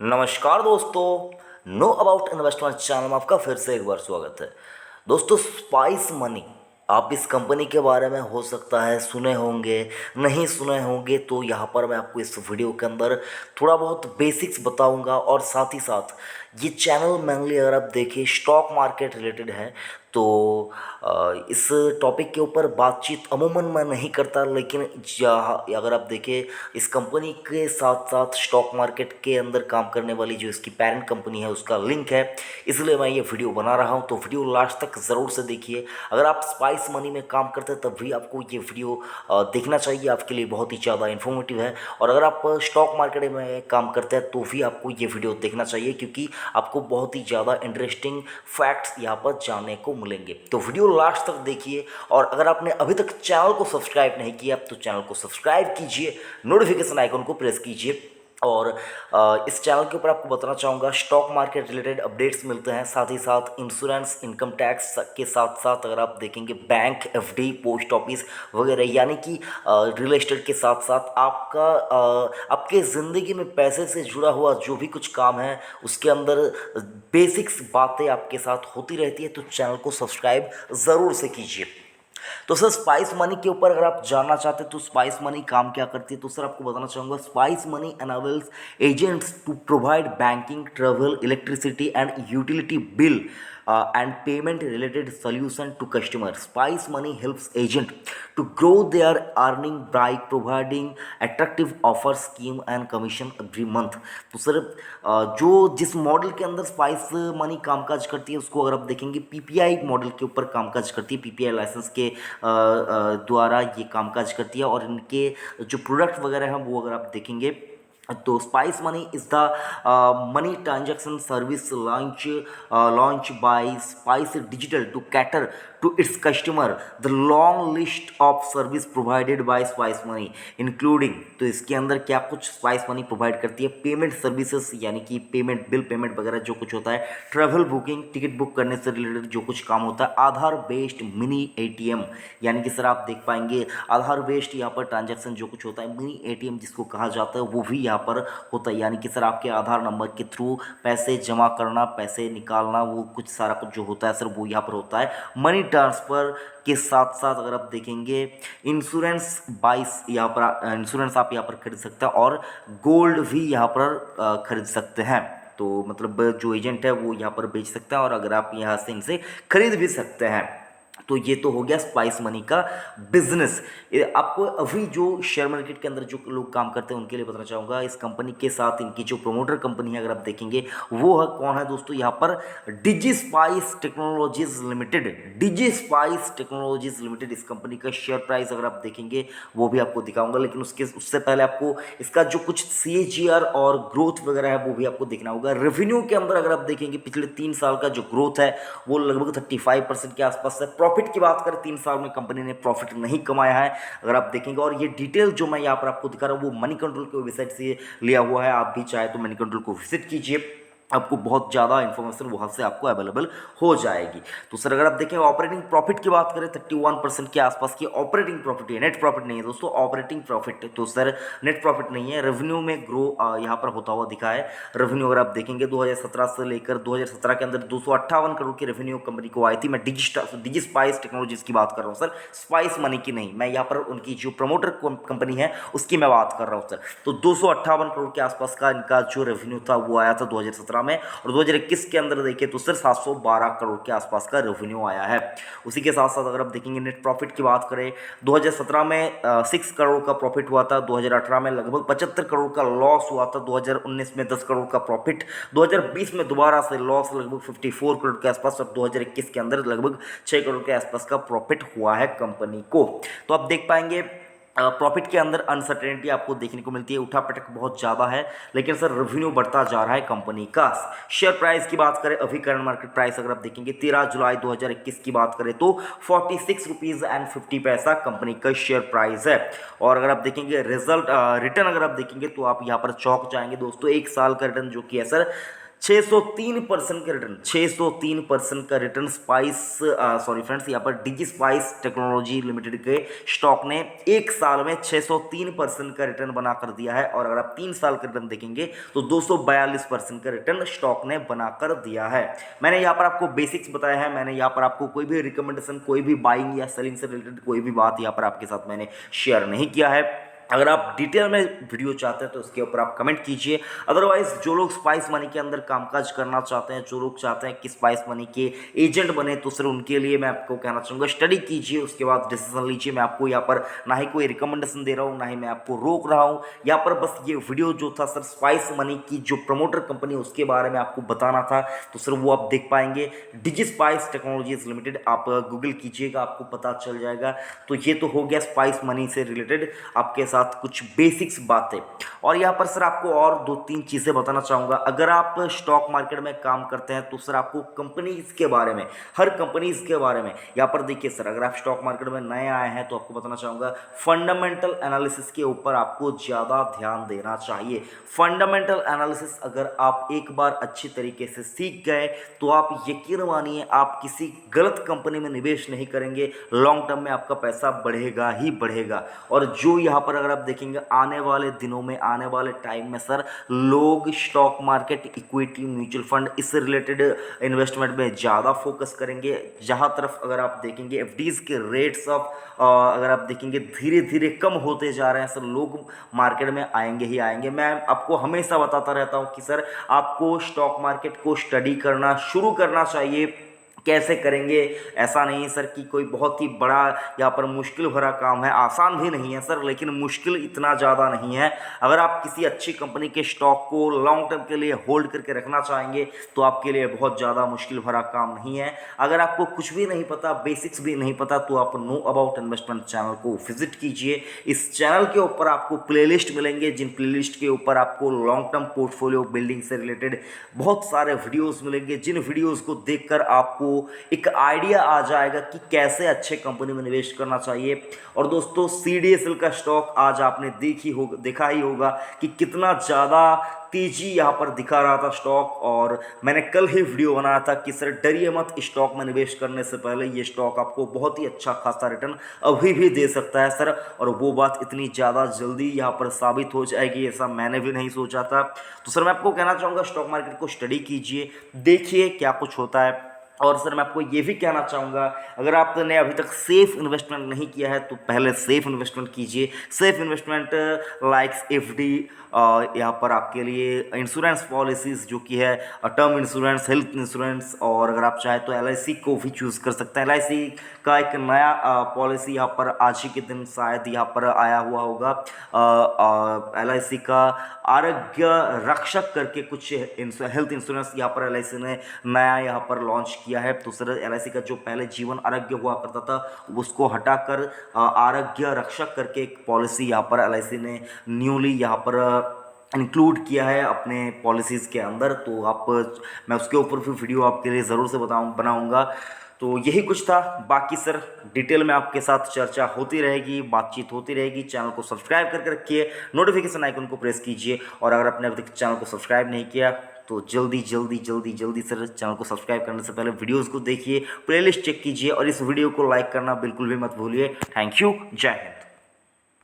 नमस्कार दोस्तों, know about investment channel में आपका फिर से एक बार स्वागत है। दोस्तों, स्पाइस मनी, आप इस कंपनी के बारे में हो सकता है सुने होंगे, नहीं सुने होंगे, तो यहाँ पर मैं आपको इस वीडियो के अंदर थोड़ा बहुत बेसिक्स बताऊंगा। और साथ ही साथ ये चैनल मेनली अगर आप देखिए स्टॉक मार्केट रिलेटेड है, तो इस टॉपिक के ऊपर बातचीत अमूमन मैं नहीं करता, लेकिन जहाँ अगर आप देखें इस कंपनी के साथ साथ स्टॉक मार्केट के अंदर काम करने वाली जो इसकी पेरेंट कंपनी है उसका लिंक है, इसलिए मैं ये वीडियो बना रहा हूँ। तो वीडियो लास्ट तक ज़रूर से देखिए। अगर आप स्पाइस मनी में काम करते हैं तब भी आपको ये वीडियो देखना चाहिए, आपके लिए बहुत ही ज़्यादा इन्फॉर्मेटिव है। और अगर आप स्टॉक मार्केट में काम करते हैं तो भी आपको ये वीडियो देखना चाहिए, क्योंकि आपको बहुत ही ज़्यादा इंटरेस्टिंग फैक्ट्स यहाँ पर जानने को मिलेंगे। तो वीडियो लास्ट तक देखिए। और अगर आपने अभी तक चैनल को सब्सक्राइब नहीं किया तो चैनल को सब्सक्राइब कीजिए, नोटिफिकेशन आइकन को प्रेस कीजिए। और इस चैनल के ऊपर आपको बताना चाहूँगा स्टॉक मार्केट रिलेटेड अपडेट्स मिलते हैं, साथ ही साथ इंश्योरेंस, इनकम टैक्स के साथ साथ अगर आप देखेंगे बैंक, एफडी, पोस्ट ऑफिस वगैरह, यानी कि रियल एस्टेट के साथ साथ आपके ज़िंदगी में पैसे से जुड़ा हुआ जो भी कुछ काम है उसके अंदर बेसिक्स बातें आपके साथ होती रहती है। तो चैनल को सब्सक्राइब ज़रूर से कीजिए। तो सर, स्पाइस मनी के ऊपर अगर आप जानना चाहते हैं तो स्पाइस मनी काम क्या करती है, तो सर आपको बताना चाहूँगा Spice Money enables agents to provide banking, travel, electricity and utility bill and payment related solution to customers. Spice Money helps agent to grow their earning by providing attractive offer scheme and commission every month. तो sir जो जिस model के अंदर spice money कामकाज करती है उसको अगर आप देखेंगे पीपीआई मॉडल के ऊपर कामकाज करती है, पीपीआई लाइसेंस के द्वारा ये कामकाज करती है। और इनके जो प्रोडक्ट वगैरह हैं वो अगर आप देखेंगे तो Spice Money is the money transaction service launch by Spice Digital to cater to its customer the long list of service provided by Spice Money including. तो इसके अंदर क्या कुछ स्पाइस मनी प्रोवाइड करती है, पेमेंट सर्विसेज यानी कि payment, bill payment वगैरह जो कुछ होता है, ट्रैवल बुकिंग, टिकट बुक करने से रिलेटेड जो कुछ काम होता है, आधार बेस्ड मिनी एटीएम, यानी कि सर आप देख पाएंगे आधार बेस्ड यहाँ पर ट्रांजैक्शन जो कुछ होता है, मिनी एटीएम जिसको कहा जाता है वो भी यहाँ पर होता है, यानी कि सर आपके आधार नंबर के थ्रू पैसे जमा करना, पैसे निकालना, वो कुछ सारा कुछ जो होता है सर वो यहाँ पर होता है। मनी ट्रांसफ़र के साथ साथ अगर आप देखेंगे इंश्योरेंस बाइस, यहाँ पर इंश्योरेंस आप यहाँ पर खरीद सकते हैं और गोल्ड भी यहाँ पर खरीद सकते हैं। तो मतलब जो एजेंट है वो यहाँ पर बेच सकता है और अगर आप यहाँ से इनसे खरीद भी सकते हैं। तो ये तो हो गया स्पाइस मनी का बिजनेस। आपको अभी जो शेयर मार्केट के अंदर जो लोग काम करते हैं उनके लिए बताना चाहूँगा, इस कंपनी के साथ इनकी जो प्रोमोटर कंपनी है अगर आप देखेंगे वो है कौन है दोस्तों, यहाँ पर डिजी स्पाइस टेक्नोलॉजीज लिमिटेड। डिजी स्पाइस टेक्नोलॉजीज लिमिटेड इस कंपनी का शेयर प्राइस अगर आप देखेंगे वो भी आपको दिखाऊंगा, लेकिन उससे पहले आपको इसका जो कुछ CAGR और ग्रोथ वगैरह है वो भी आपको देखना होगा। रेवेन्यू के अंदर अगर आप देखेंगे पिछले 3 साल का जो ग्रोथ है वो लगभग 35% के आसपास है। प्रॉफिट की बात करें 3 साल में कंपनी ने प्रॉफिट नहीं कमाया है अगर आप देखेंगे। और ये डिटेल जो मैं यहाँ पर आपको दिखा रहा हूँ वो मनी कंट्रोल के वेबसाइट से लिया हुआ है, आप भी चाहे तो मनी कंट्रोल को विजिट कीजिए, आपको बहुत ज़्यादा इन्फॉर्मेशन वहाँ से आपको अवेलेबल हो जाएगी। तो सर अगर आप देखें ऑपरेटिंग प्रॉफिट की बात करें 31% के आसपास की ऑपरेटिंग प्रॉफिट है, नेट प्रॉफिट नहीं है दोस्तों, ऑपरेटिंग प्रॉफिट। तो सर नेट प्रॉफिट नहीं है। रेवेन्यू में ग्रो यहाँ पर होता हुआ दिखा है। रेवेन्यू अगर आप देखेंगे 2017 से लेकर 2017 के अंदर 258 करोड़ की रेवेन्यू कंपनी को आई थी। मैं डिजी स्पाइस टेक्नोलॉजीज की बात कर रहा हूँ सर, स्पाइस मनी की नहीं। मैं यहाँ पर उनकी जो प्रमोटर कंपनी है उसकी मैं बात कर रहा हूँ सर। तो 258 करोड़ के आसपास का इनका जो रेवेन्यू था वो आया था 2017 में। और 2021 के अंदर देखिए तो सिर्फ 712 करोड़ के आसपास का रेवेन्यू आया है। उसी के साथ साथ अगर आप देखेंगे नेट प्रॉफिट की बात करें 2017 में 6 करोड़ का प्रॉफिट हुआ था, 2018 में लगभग 75 करोड़ का लॉस हुआ था, 2019 में 10 करोड़ का प्रॉफिट, 2020 में दोबारा से लॉस लगभग 54 करोड़ के आसपास और 2021 के अंदर लगभग 6 करोड़ के आसपास का प्रॉफिट हुआ है कंपनी को। तो आप देख पाएंगे प्रॉफिट के अंदर अनसर्टेनिटी आपको देखने को मिलती है, उठा पटक बहुत ज़्यादा है, लेकिन सर रेवेन्यू बढ़ता जा रहा है कंपनी का। शेयर प्राइस की बात करें अभी करंट मार्केट प्राइस अगर आप देखेंगे 13 जुलाई 2021 की बात करें तो 46 रुपीज़ एंड 50 पैसा कंपनी का शेयर प्राइस है। और अगर आप देखेंगे रिजल्ट रिटर्न अगर आप देखेंगे तो आप यहाँ पर चौंक जाएंगे दोस्तों। 1 साल का रिटर्न जो कि है सर 603% का रिटर्न, 603% का रिटर्न सॉरी फ्रेंड्स, यहाँ पर डिजी स्पाइस टेक्नोलॉजी लिमिटेड के स्टॉक ने एक साल में 603% का रिटर्न बना कर दिया है। और अगर आप 3 साल का रिटर्न देखेंगे तो 242% का रिटर्न स्टॉक ने बनाकर दिया है। मैंने यहाँ पर आपको बेसिक्स बताया है, मैंने यहाँ पर आपको कोई भी रिकमेंडेशन, कोई भी बाइंग या सेलिंग से रिलेटेड कोई भी बात यहाँ पर आपके साथ मैंने शेयर नहीं किया है। अगर आप डिटेल में वीडियो चाहते हैं तो उसके ऊपर आप कमेंट कीजिए। अदरवाइज जो लोग स्पाइस मनी के अंदर कामकाज करना चाहते हैं, जो लोग चाहते हैं कि स्पाइस मनी के एजेंट बने, तो सिर्फ उनके लिए मैं आपको कहना चाहूँगा स्टडी कीजिए, उसके बाद डिसीजन लीजिए। मैं आपको यहाँ पर ना ही कोई रिकमेंडेशन दे रहा हूँ, ना ही मैं आपको रोक रहा हूँ। यहाँ पर बस ये वीडियो जो था सर, स्पाइस मनी की जो प्रमोटर कंपनी उसके बारे में आपको बताना था, तो सिर्फ वो आप देख पाएंगे। डिजी स्पाइस टेक्नोलॉजीज लिमिटेड आप गूगल कीजिएगा, आपको पता चल जाएगा। तो ये तो हो गया स्पाइस मनी से रिलेटेड आपके साथ कुछ बेसिक्स बातें। और यहाँ पर सर आपको और 2-3 चीज़ें बताना चाहूँगा। अगर आप स्टॉक मार्केट में काम करते हैं तो सर आपको कंपनीज के बारे में, हर कंपनीज के बारे में यहाँ पर देखिए सर, अगर आप स्टॉक मार्केट में नए आए हैं तो आपको बताना चाहूँगा फंडामेंटल एनालिसिस के ऊपर आपको ज़्यादा ध्यान देना चाहिए। फंडामेंटल एनालिसिस अगर आप एक बार अच्छी तरीके से सीख गए तो आप यकीन मानिए आप किसी गलत कंपनी में निवेश नहीं करेंगे, लॉन्ग टर्म में आपका पैसा बढ़ेगा ही बढ़ेगा। और जो यहाँ पर अगर आप देखेंगे आने वाले दिनों में, आने वाले टाइम में सर, लोग stock market, equity, mutual fund, इससे रिलेटेड इन्वेस्टमेंट में ज़्यादा फोकस करेंगे। जहाँ तरफ अगर आप देखेंगे एफडीज के रेट्स ऑफ अगर आप देखेंगे धीरे धीरे कम होते जा रहे हैं सर, लोग मार्केट में आएंगे ही आएंगे। मैं आपको हमेशा बताता रहता हूँ कि सर आपको स्टॉक मार्केट को स्टडी करना शुरू करना चाहिए। कैसे करेंगे, ऐसा नहीं है सर कि कोई बहुत ही बड़ा यहाँ पर मुश्किल भरा काम है, आसान भी नहीं है सर, लेकिन मुश्किल इतना ज़्यादा नहीं है। अगर आप किसी अच्छी कंपनी के स्टॉक को लॉन्ग टर्म के लिए होल्ड करके रखना चाहेंगे तो आपके लिए बहुत ज़्यादा मुश्किल भरा काम नहीं है। अगर आपको कुछ भी नहीं पता, बेसिक्स भी नहीं पता, तो आप नो अबाउट इन्वेस्टमेंट चैनल को विजिट कीजिए। इस चैनल के ऊपर आपको प्लेलिस्ट मिलेंगे, जिन प्लेलिस्ट के ऊपर आपको लॉन्ग टर्म पोर्टफोलियो बिल्डिंग से रिलेटेड बहुत सारे वीडियोज़ मिलेंगे, जिन वीडियोज़ को देखकर आपको एक आइडिया आ जाएगा कि कैसे अच्छे कंपनी में निवेश करना चाहिए। और दोस्तों CDSL का स्टॉक आज आपने देखा ही होगा कि कितना ज़्यादा तेजी यहाँ पर दिखा रहा था स्टॉक। और मैंने कल ही वीडियो बनाया था कि सर डरिए मत, स्टॉक में निवेश करने से पहले ये स्टॉक आपको बहुत ही अच्छा खासा रिटर्न अभी भी दे सकता है सर। और वो बात इतनी ज़्यादा जल्दी यहाँ पर साबित हो जाएगी ऐसा मैंने भी नहीं सोचा था। तो सर मैं आपको कहना चाहूँगा स्टॉक मार्केट को स्टडी कीजिए, देखिए क्या कुछ होता है। और सर मैं आपको ये भी कहना चाहूँगा, अगर आपने अभी तक सेफ इन्वेस्टमेंट नहीं किया है तो पहले सेफ इन्वेस्टमेंट कीजिए। सेफ इन्वेस्टमेंट लाइक्स एफडी, यहाँ पर आपके लिए इंश्योरेंस पॉलिसीज़ जो कि है टर्म इंश्योरेंस, हेल्थ इंश्योरेंस, और अगर आप चाहें तो LIC को भी चूज़ कर सकते हैं। LIC का एक नया पॉलिसी यहाँ पर आज ही के दिन शायद यहाँ पर आया हुआ होगा। LIC का आरोग्य रक्षक करके कुछ हेल्थ इंश्योरेंस यहाँ पर LIC ने नया यहाँ पर लॉन्च किया है। तो सर LIC का जो पहले जीवन आरोग्य हुआ करता था उसको हटाकर आरोग्य रक्षक करके एक पॉलिसी यहाँ पर LIC ने न्यूली यहाँ पर इंक्लूड किया है अपने पॉलिसीज़ के अंदर। तो आप, मैं उसके ऊपर भी वीडियो आपके लिए ज़रूर से बनाऊंगा। तो यही कुछ था, बाकी सर डिटेल में आपके साथ चर्चा होती रहेगी, बातचीत होती रहेगी। चैनल को सब्सक्राइब करके रखिए, नोटिफिकेशन आइकन को प्रेस कीजिए। और अगर आपने अभी तक चैनल को सब्सक्राइब नहीं किया तो जल्दी सर चैनल को सब्सक्राइब करने से पहले वीडियोस को देखिए, प्लेलिस्ट चेक कीजिए और इस वीडियो को लाइक करना बिल्कुल भी मत भूलिए। थैंक यू, जय हिंद।